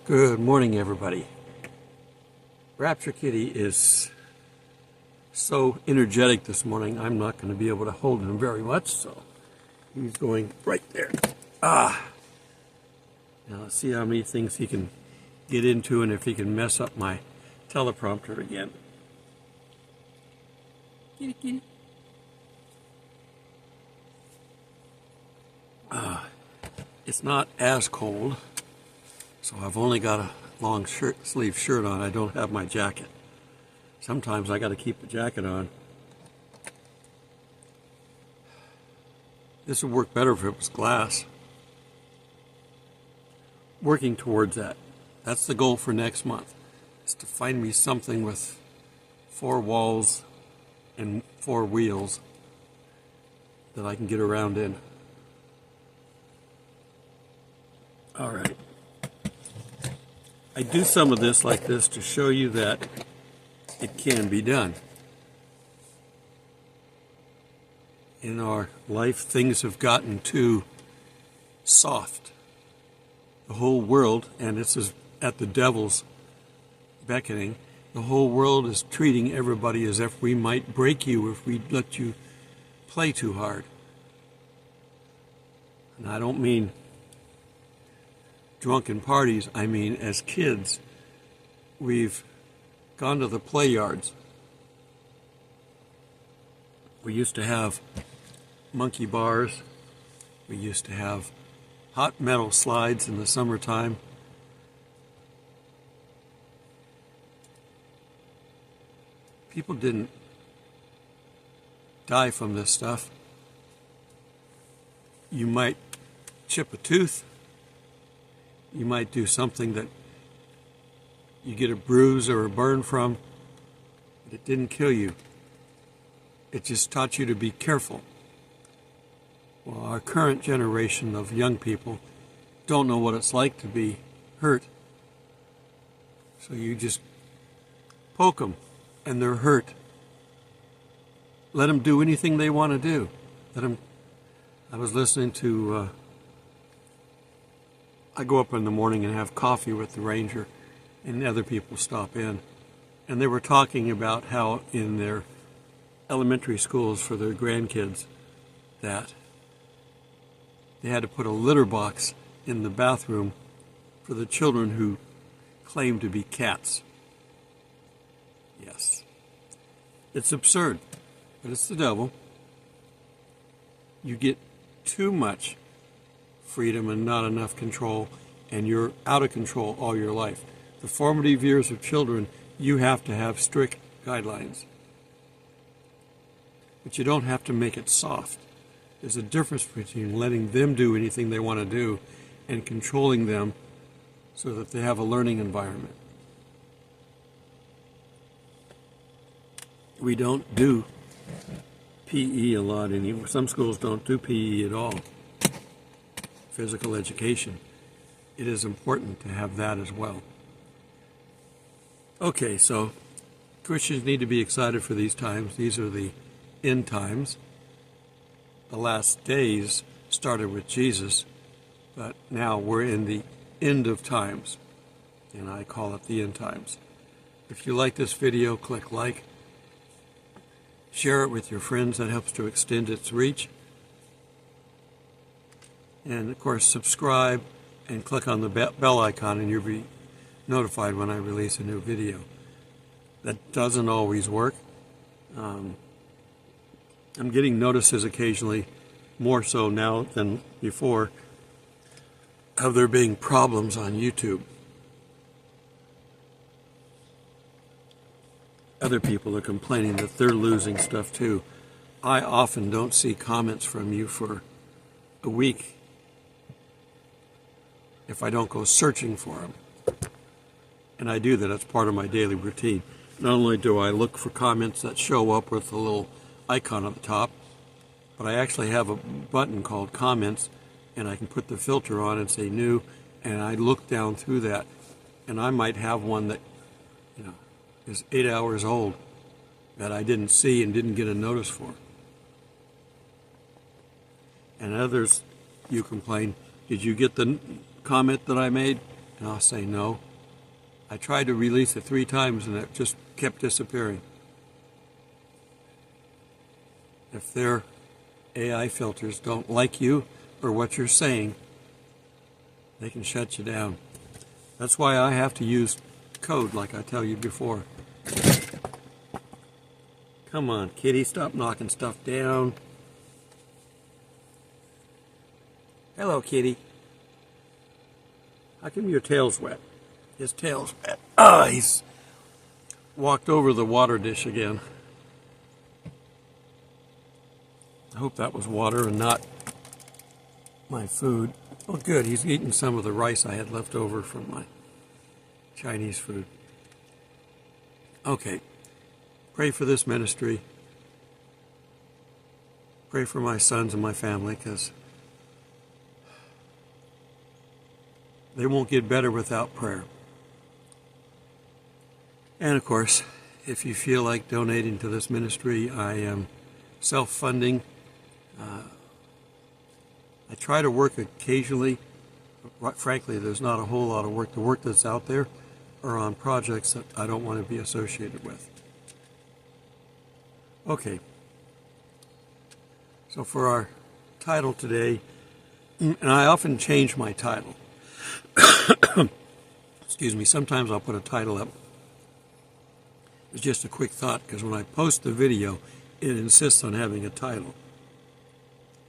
Good morning, everybody. Rapture Kitty is so energetic this morning, I'm not going to be able to hold him very much, so he's going right there. Now let's see how many things he can get into and if he can mess up my teleprompter again. Kitty, kitty. It's not as cold, so I've only got a long sleeve shirt on. I don't have my jacket. Sometimes I got to keep the jacket on. This would work better if it was glass. Working towards that. That's the goal for next month. Is to find me something with 4 walls and 4 wheels that I can get around in. All right. I do some of this like this to show you that it can be done. In our life, things have gotten too soft. The whole world, and this is at the devil's beckoning, the whole world is treating everybody as if we might break you if we let you play too hard. And I don't mean drunken parties, I mean as kids, we've gone to the play yards. We used to have monkey bars. We used to have hot metal slides in the summertime. People didn't die from this stuff. You might chip a tooth. You might do something that you get a bruise or a burn from, but it didn't kill you. It just taught you to be careful. Well, our current generation of young people don't know what it's like to be hurt. So you just poke them and they're hurt. Let them do anything they want to do. I was listening to I go up in the morning and have coffee with the ranger, and other people stop in. And they were talking about how in their elementary schools for their grandkids that they had to put a litter box in the bathroom for the children who claimed to be cats. Yes. It's absurd, but it's the devil. You get too much freedom and not enough control, and you're out of control all your life. The formative years of children, you have to have strict guidelines. But you don't have to make it soft. There's a difference between letting them do anything they want to do and controlling them so that they have a learning environment. We don't do PE a lot anymore. Some schools don't do PE at all. Physical education. It is important to have that as well. Okay, so Christians need to be excited for these times. These are the end times. The last days started with Jesus, but now we're in the end of times, and I call it the end times. If you like this video, click like. Share it with your friends. That helps to extend its reach. And of course, subscribe and click on the bell icon and you'll be notified when I release a new video. That doesn't always work. I'm getting notices occasionally, more so now than before, of there being problems on YouTube. Other people are complaining that they're losing stuff too. I often don't see comments from you for a week if I don't go searching for them. And I do that. It's part of my daily routine. Not only do I look for comments that show up with a little icon at the top, but I actually have a button called comments, and I can put the filter on and say new, and I look down through that, and I might have one that, is 8 hours old that I didn't see and didn't get a notice for. And others, you complain, did you get the comment that I made? And I'll say no. I tried to release it 3 times and it just kept disappearing. If their AI filters don't like you or what you're saying, they can shut you down. That's why I have to use code like I tell you before. Come on, kitty, stop knocking stuff down. Hello, kitty. How come your tail's wet? His tail's wet. He's walked over the water dish again. I hope that was water and not my food. Oh, good. He's eaten some of the rice I had left over from my Chinese food. Okay. Pray for this ministry. Pray for my sons and my family, because they won't get better without prayer. And of course, if you feel like donating to this ministry, I am self-funding. I try to work occasionally. Frankly, there's not a whole lot of work. The work that's out there are on projects that I don't want to be associated with. Okay. So for our title today, and I often change my title. Excuse me, sometimes I'll put a title up. It's just a quick thought, because when I post the video, it insists on having a title.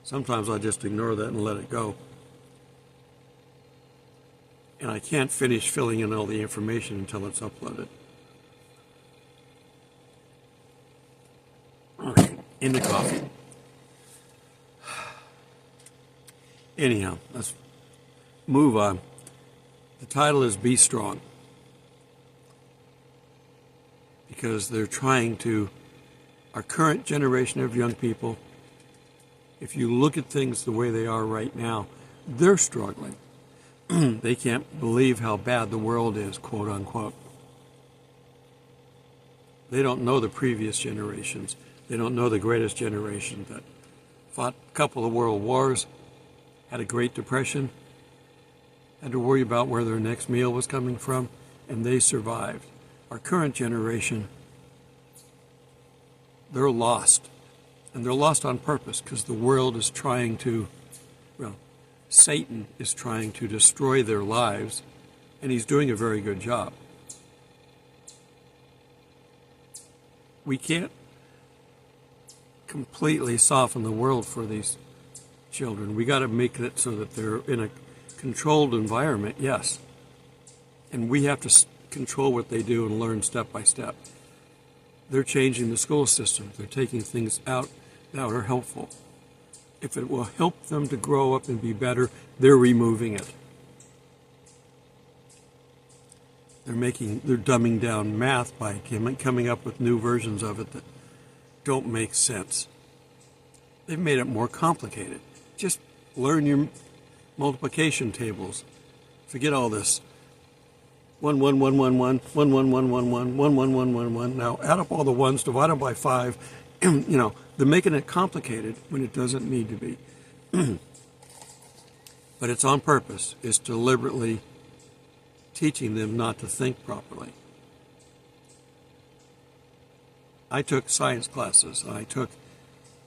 Sometimes I just ignore that and let it go. And I can't finish filling in all the information until it's uploaded. Okay, into coffee. Anyhow, let's move on. The title is Be Strong. Because they're trying to, our current generation of young people, if you look at things the way they are right now, they're struggling. They can't believe how bad the world is, quote unquote. They don't know the previous generations. They don't know the greatest generation that fought a couple of world wars, had a Great Depression, had to worry about where their next meal was coming from, and they survived. Our current generation, they're lost. And they're lost on purpose, because the world is trying to, well, Satan is trying to destroy their lives, and he's doing a very good job. We can't completely soften the world for these children. We got to make it so that they're in a controlled environment, yes. And we have to control what they do and learn step by step. They're changing the school system. They're taking things out that are helpful. If it will help them to grow up and be better, they're removing it. They're dumbing down math by coming up with new versions of it that don't make sense. They've made it more complicated. Just learn your multiplication tables. Forget all this. 1, 1, 1, 1, 1, 1, 1, 1, 1, 1, 1, 1, 1, 1, 1. Now add up all the ones, divide them by 5. They're making it complicated when it doesn't need to be. But it's on purpose. It's deliberately teaching them not to think properly. I took science classes. I took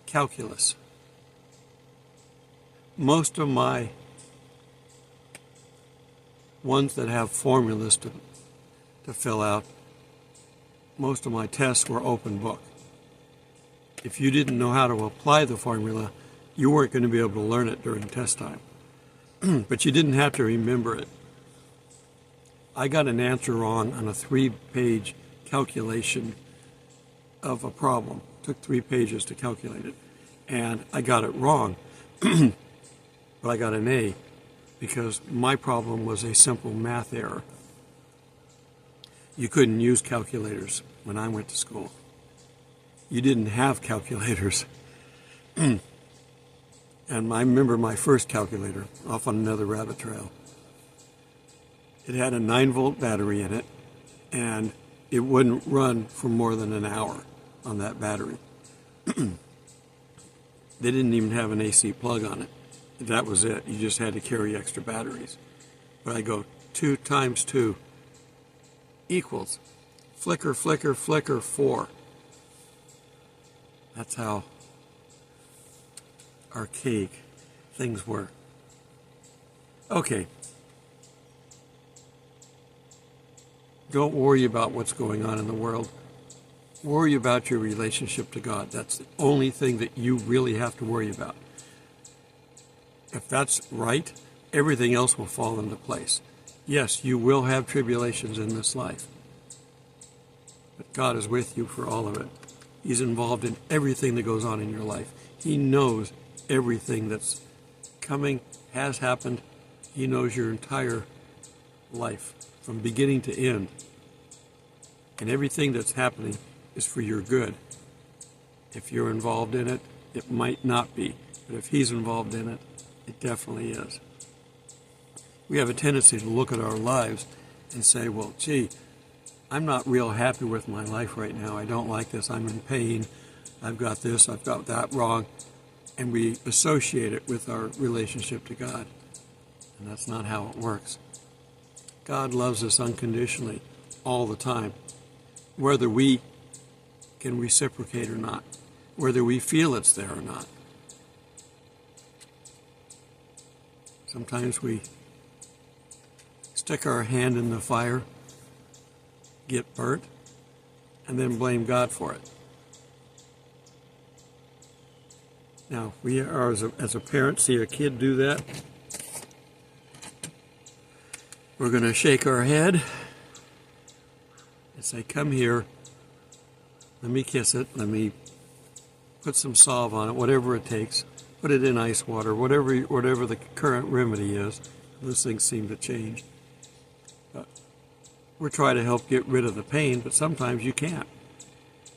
calculus. Most of my ones that have formulas to fill out, most of my tests were open book. If you didn't know how to apply the formula, you weren't going to be able to learn it during test time. But you didn't have to remember it. I got an answer wrong on a 3-page calculation of a problem. It took 3 pages to calculate it. And I got it wrong, but I got an A, because my problem was a simple math error. You couldn't use calculators when I went to school. You didn't have calculators. And I remember my first calculator, off on another rabbit trail. It had a 9-volt battery in it, and it wouldn't run for more than an hour on that battery. They didn't even have an AC plug on it. That was it. You just had to carry extra batteries. But I go, 2 times 2 equals flicker, flicker, flicker, 4. That's how archaic things were. Okay. Don't worry about what's going on in the world. Worry about your relationship to God. That's the only thing that you really have to worry about. If that's right, everything else will fall into place. Yes, you will have tribulations in this life, but God is with you for all of it. He's involved in everything that goes on in your life. He knows everything that's coming, has happened. He knows your entire life from beginning to end. And everything that's happening is for your good. If you're involved in it, it might not be. But if He's involved in it, it definitely is. We have a tendency to look at our lives and say, well, gee, I'm not real happy with my life right now. I don't like this. I'm in pain. I've got this. I've got that wrong. And we associate it with our relationship to God. And that's not how it works. God loves us unconditionally all the time, whether we can reciprocate or not, whether we feel it's there or not. Sometimes we stick our hand in the fire, get burnt, and then blame God for it. Now, we are, as a parent, see a kid do that. We're going to shake our head and say, come here, let me kiss it, let me put some salve on it, whatever it takes, put it in ice water, whatever the current remedy is. Those things seem to change. But we're trying to help get rid of the pain, but sometimes you can't.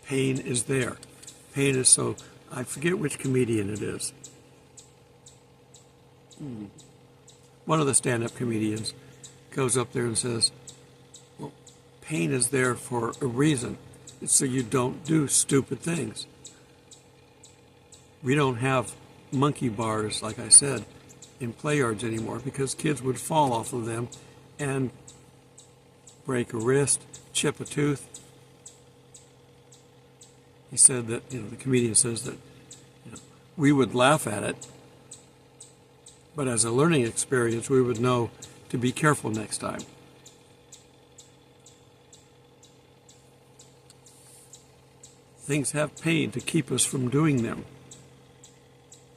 Pain is there. Pain is so... I forget which comedian it is. One of the stand-up comedians goes up there and says, well, pain is there for a reason. It's so you don't do stupid things. We don't have monkey bars, like I said, in play yards anymore because kids would fall off of them and break a wrist, chip a tooth. He said that, the comedian says that, we would laugh at it, but as a learning experience, we would know to be careful next time. Things have pain to keep us from doing them,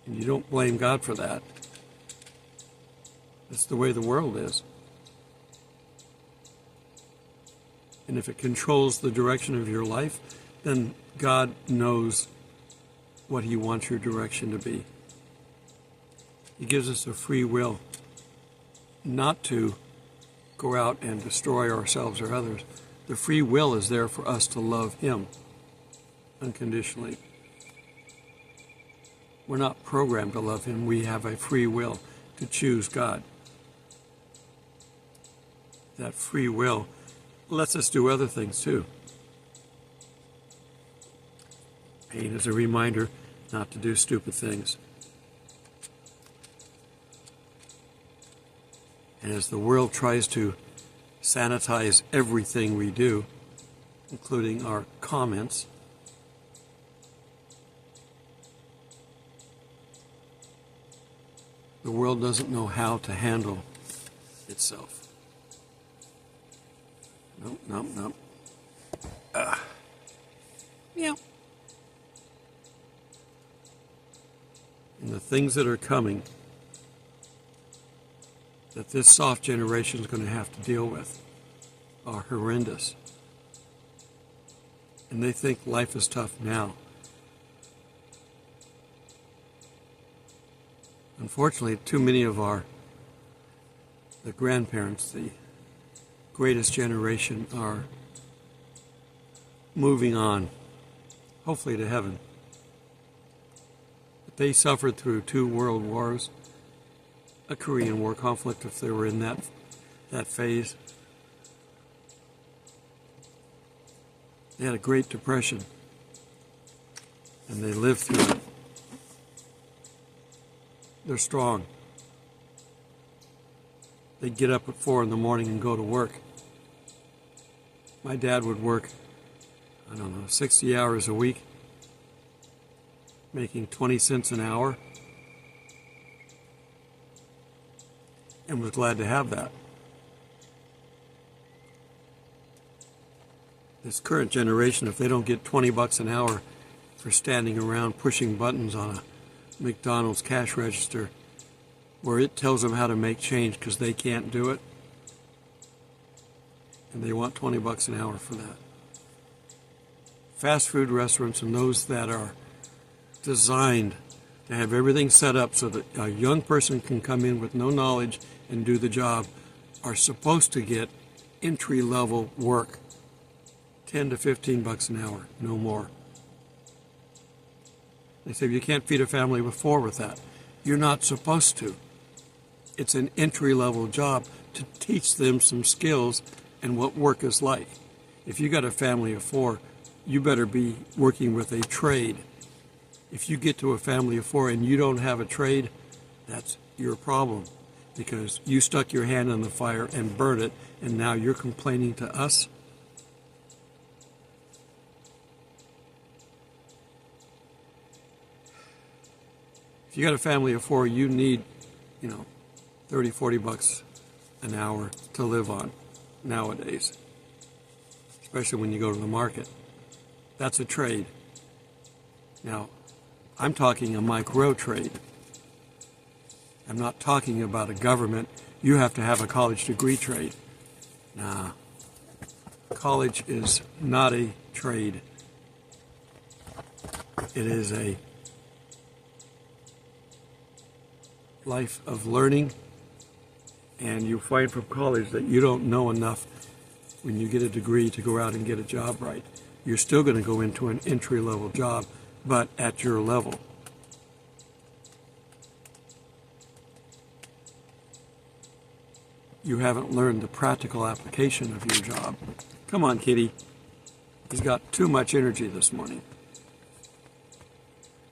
and you don't blame God for that. That's the way the world is. And if it controls the direction of your life, then God knows what He wants your direction to be. He gives us a free will not to go out and destroy ourselves or others. The free will is there for us to love Him unconditionally. We're not programmed to love Him. We have a free will to choose God. That free will lets us do other things too. Pain is a reminder not to do stupid things. And as the world tries to sanitize everything we do, including our comments, the world doesn't know how to handle itself. Nope. Yeah. And the things that are coming that this soft generation is going to have to deal with are horrendous. And they think life is tough now. Unfortunately, too many of the grandparents, the greatest generation, are moving on, hopefully to heaven. But they suffered through 2 world wars, a Korean War conflict if they were in that phase. They had a Great Depression, and they lived through it. They're strong. They'd get up at 4 in the morning and go to work. My dad would work, 60 hours a week, making 20 cents an hour, and was glad to have that. This current generation, if they don't get 20 bucks an hour for standing around pushing buttons on a McDonald's cash register where it tells them how to make change because they can't do it, and they want 20 bucks an hour for that. Fast food restaurants and those that are designed to have everything set up so that a young person can come in with no knowledge and do the job are supposed to get entry-level work, 10 to 15 bucks an hour, no more. They say you can't feed a family of 4 with that. You're not supposed to. It's an entry-level job to teach them some skills and what work is like. If you got a family of 4, you better be working with a trade. If you get to a family of 4 and you don't have a trade, that's your problem, because you stuck your hand in the fire and burned it, and now you're complaining to us. If you got a family of 4, you need, 30, 40 bucks an hour to live on nowadays, especially when you go to the market. That's a trade. Now, I'm talking a micro trade. I'm not talking about a government. You have to have a college degree trade. Nah, college is not a trade. It is a life of learning, and you find from college that you don't know enough when you get a degree to go out and get a job right. You're still going to go into an entry-level job, but at your level. You haven't learned the practical application of your job. Come on, kitty. He's got too much energy this morning.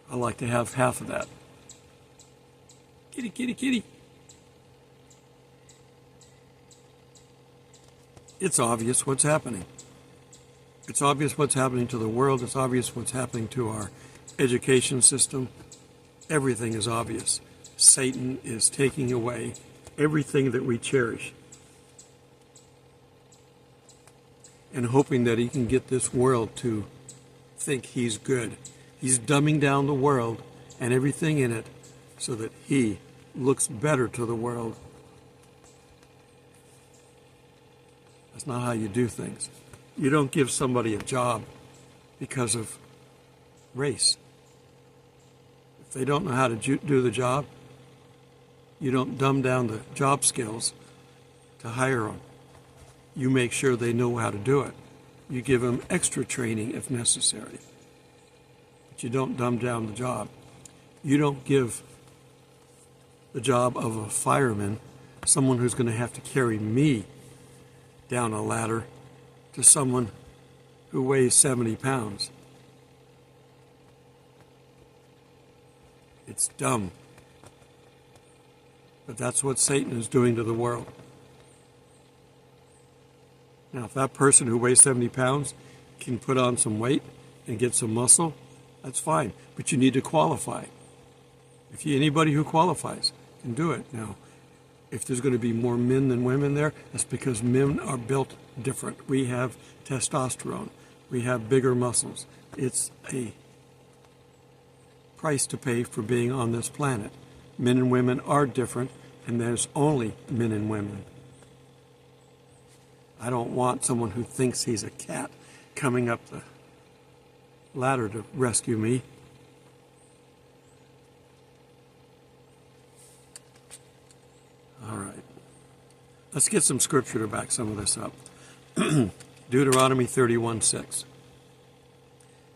I like to have half of that. Kitty, kitty, kitty. It's obvious what's happening. It's obvious what's happening to the world. It's obvious what's happening to our education system. Everything is obvious. Satan is taking away everything that we cherish and hoping that he can get this world to think he's good. He's dumbing down the world and everything in it so that he looks better to the world. That's not how you do things. You don't give somebody a job because of race. If they don't know how to do the job, you don't dumb down the job skills to hire them. You make sure they know how to do it. You give them extra training if necessary. But you don't dumb down the job. You don't give the job of a fireman, someone who's going to have to carry me down a ladder, to someone who weighs 70 pounds. It's dumb. But that's what Satan is doing to the world. Now, if that person who weighs 70 pounds can put on some weight and get some muscle, that's fine. But you need to qualify. Anybody who qualifies can do it. Now, if there's going to be more men than women there, that's because men are built different. We have testosterone. We have bigger muscles. It's a price to pay for being on this planet. Men and women are different, and there's only men and women. I don't want someone who thinks he's a cat coming up the ladder to rescue me. All right. Let's get some scripture to back some of this up. Deuteronomy 31:6.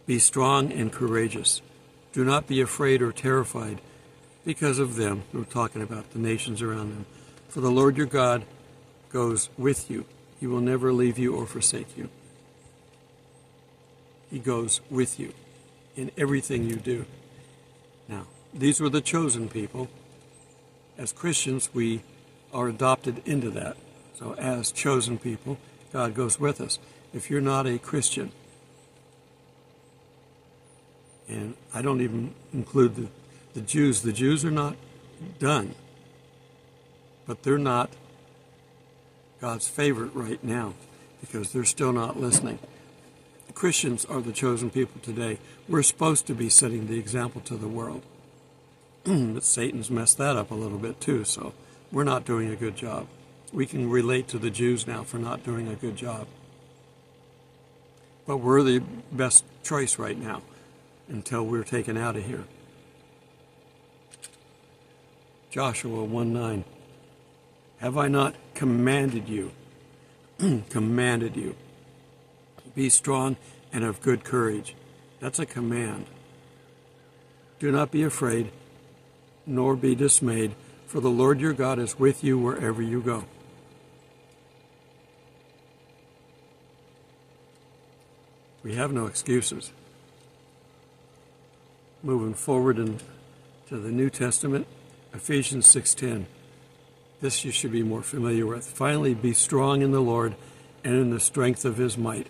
Be strong and courageous. Do not be afraid or terrified because of them. We're talking about the nations around them. For the Lord your God goes with you. He will never leave you or forsake you. He goes with you in everything you do. Now, these were the chosen people. As Christians, we are adopted into that. So as chosen people, God goes with us. If you're not a Christian, and I don't even include the Jews. The Jews are not done, but they're not God's favorite right now because they're still not listening. The Christians are the chosen people today. We're supposed to be setting the example to the world. But Satan's messed that up a little bit too, so we're not doing a good job. We can relate to the Jews now for not doing a good job. But we're the best choice right now until we're taken out of here. Joshua 1:9. Have I not commanded you? Commanded you. Be strong and of good courage. That's a command. Do not be afraid, nor be dismayed, for the Lord your God is with you wherever you go. We have no excuses. Moving forward into the New Testament, Ephesians 6:10. This you should be more familiar with. Finally, be strong in the Lord and in the strength of his might.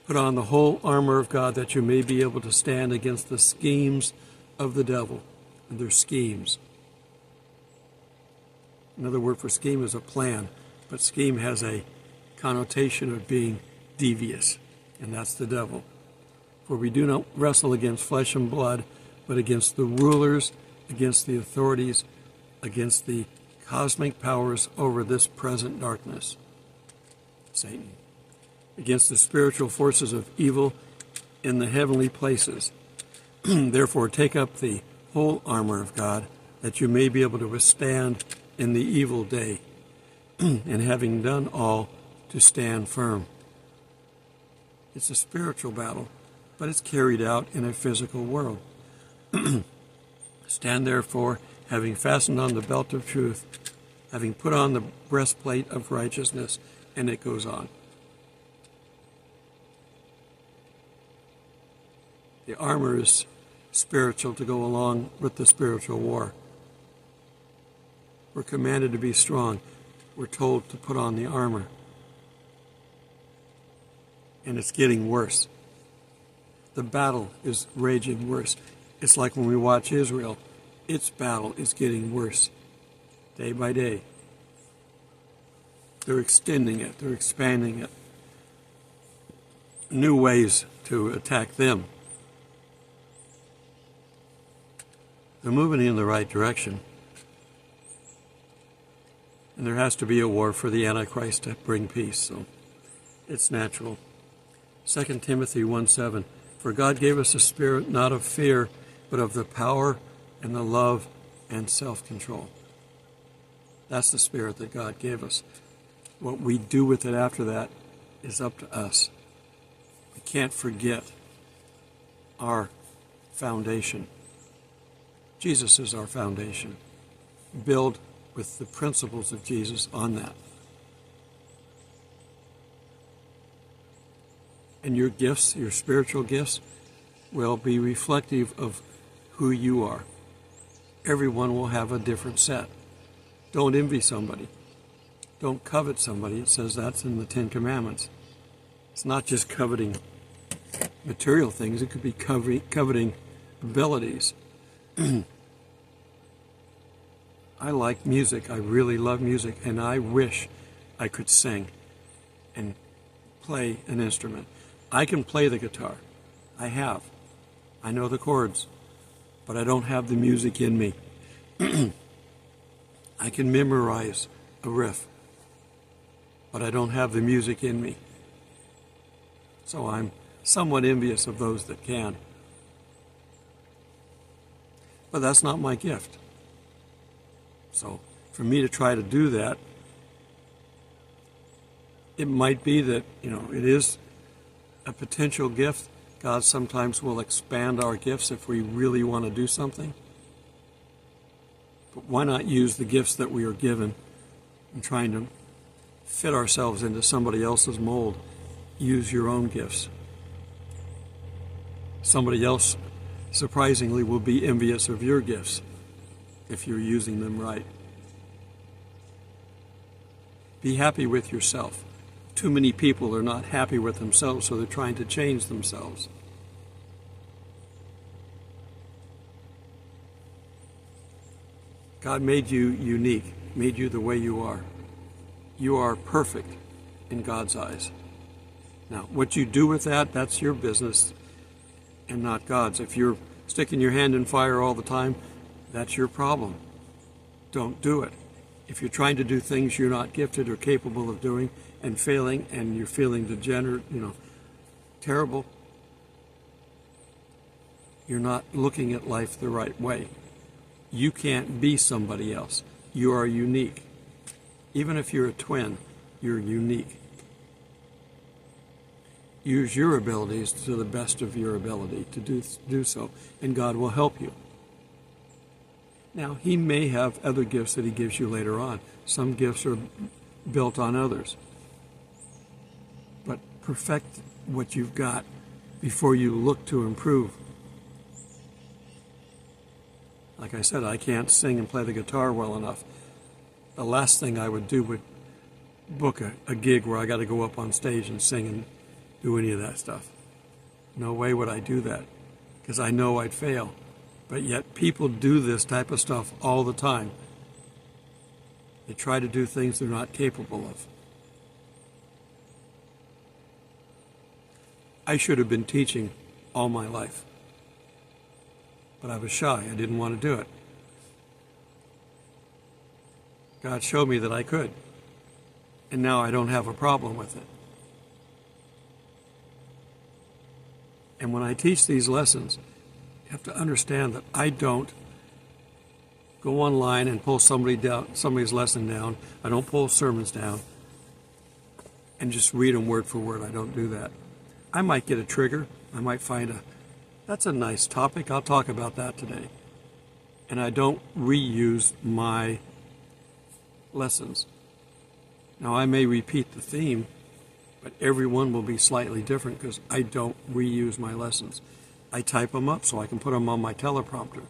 Put on the whole armor of God that you may be able to stand against the schemes of the devil. And their schemes. Another word for scheme is a plan, but scheme has a connotation of being devious, and that's the devil. For we do not wrestle against flesh and blood, but against the rulers, against the authorities, against the cosmic powers over this present darkness, Satan, against the spiritual forces of evil in the heavenly places. Therefore, take up the whole armor of God, that you may be able to withstand in the evil day, and having done all, to stand firm. It's a spiritual battle, but it's carried out in a physical world. Stand therefore, having fastened on the belt of truth, having put on the breastplate of righteousness, and it goes on. The armor is spiritual to go along with the spiritual war. We're commanded to be strong. We're told to put on the armor. And it's getting worse. The battle is raging worse. It's like when we watch Israel. Its battle is getting worse day by day. They're extending it. They're expanding it. New ways to attack them. They're moving in the right direction. And there has to be a war for the Antichrist to bring peace, so it's natural. 2 Timothy 1:7. For God gave us a spirit not of fear, but of the power and the love and self-control. That's the spirit that God gave us. What we do with it after that is up to us. We can't forget our foundation. Jesus is our foundation. Build with the principles of Jesus on that. And your gifts, your spiritual gifts, will be reflective of who you are. Everyone will have a different set. Don't envy somebody. Don't covet somebody. It says that's in the Ten Commandments. It's not just coveting material things. It could be coveting abilities. I like music. I really love music, and I wish I could sing and play an instrument. I can play the guitar. I have. I know the chords, but I don't have the music in me. I can memorize a riff, but I don't have the music in me. So I'm somewhat envious of those that can. But that's not my gift. So for me to try to do that, it might be that, it is a potential gift. God sometimes will expand our gifts if we really want to do something. But why not use the gifts that we are given and trying to fit ourselves into somebody else's mold? Use your own gifts. Somebody else, surprisingly, will be envious of your gifts if you're using them right. Be happy with yourself. Too many people are not happy with themselves, so they're trying to change themselves. God made you unique, made you the way you are. You are perfect in God's eyes. Now, what you do with that, that's your business and not God's. If you're sticking your hand in fire all the time, that's your problem. Don't do it. If you're trying to do things you're not gifted or capable of doing and failing and you're feeling degenerate, terrible, you're not looking at life the right way. You can't be somebody else. You are unique. Even if you're a twin, you're unique. Use your abilities to the best of your ability to do so, and God will help you. Now, He may have other gifts that He gives you later on. Some gifts are built on others. But perfect what you've got before you look to improve. Like I said, I can't sing and play the guitar well enough. The last thing I would do would book a gig where I got to go up on stage and sing and do any of that stuff. No way would I do that, because I know I'd fail. But yet people do this type of stuff all the time. They try to do things they're not capable of. I should have been teaching all my life, but I was shy. I didn't want to do it. God showed me that I could, and now I don't have a problem with it. And when I teach these lessons, you have to understand that I don't go online and pull somebody's lesson down. I don't pull sermons down and just read them word for word. I don't do that. I might get a trigger. I might find that's a nice topic. I'll talk about that today. And I don't reuse my lessons. Now, I may repeat the theme, but every one will be slightly different because I don't reuse my lessons. I type them up so I can put them on my teleprompter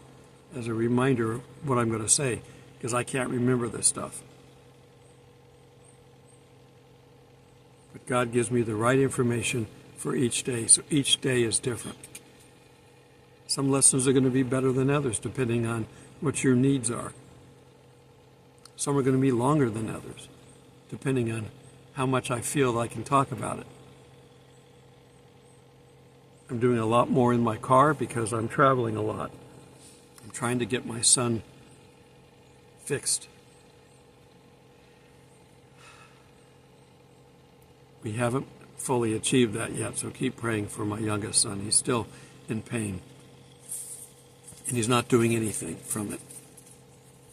as a reminder of what I'm going to say, because I can't remember this stuff. But God gives me the right information for each day, so each day is different. Some lessons are going to be better than others depending on what your needs are. Some are going to be longer than others depending on how much I feel I can talk about it. I'm doing a lot more in my car because I'm traveling a lot. I'm trying to get my son fixed. We haven't fully achieved that yet, so keep praying for my youngest son. He's still in pain, and he's not doing anything from it.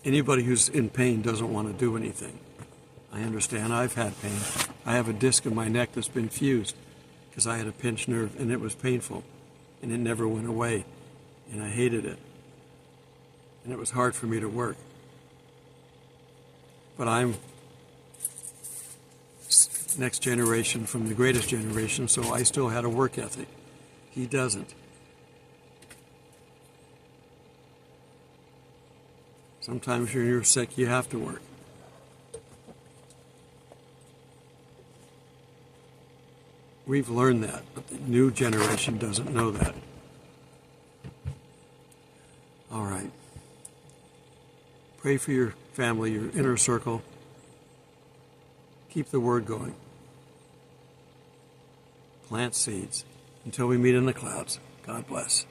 Anybody who's in pain doesn't want to do anything. I understand. I've had pain. I have a disc in my neck that's been fused because I had a pinched nerve, and it was painful, and it never went away, and I hated it, and it was hard for me to work. But I'm next generation from the greatest generation, so I still had a work ethic. He doesn't. Sometimes when you're sick, you have to work. We've learned that, but the new generation doesn't know that. All right. Pray for your family, your inner circle. Keep the word going. Plant seeds until we meet in the clouds. God bless.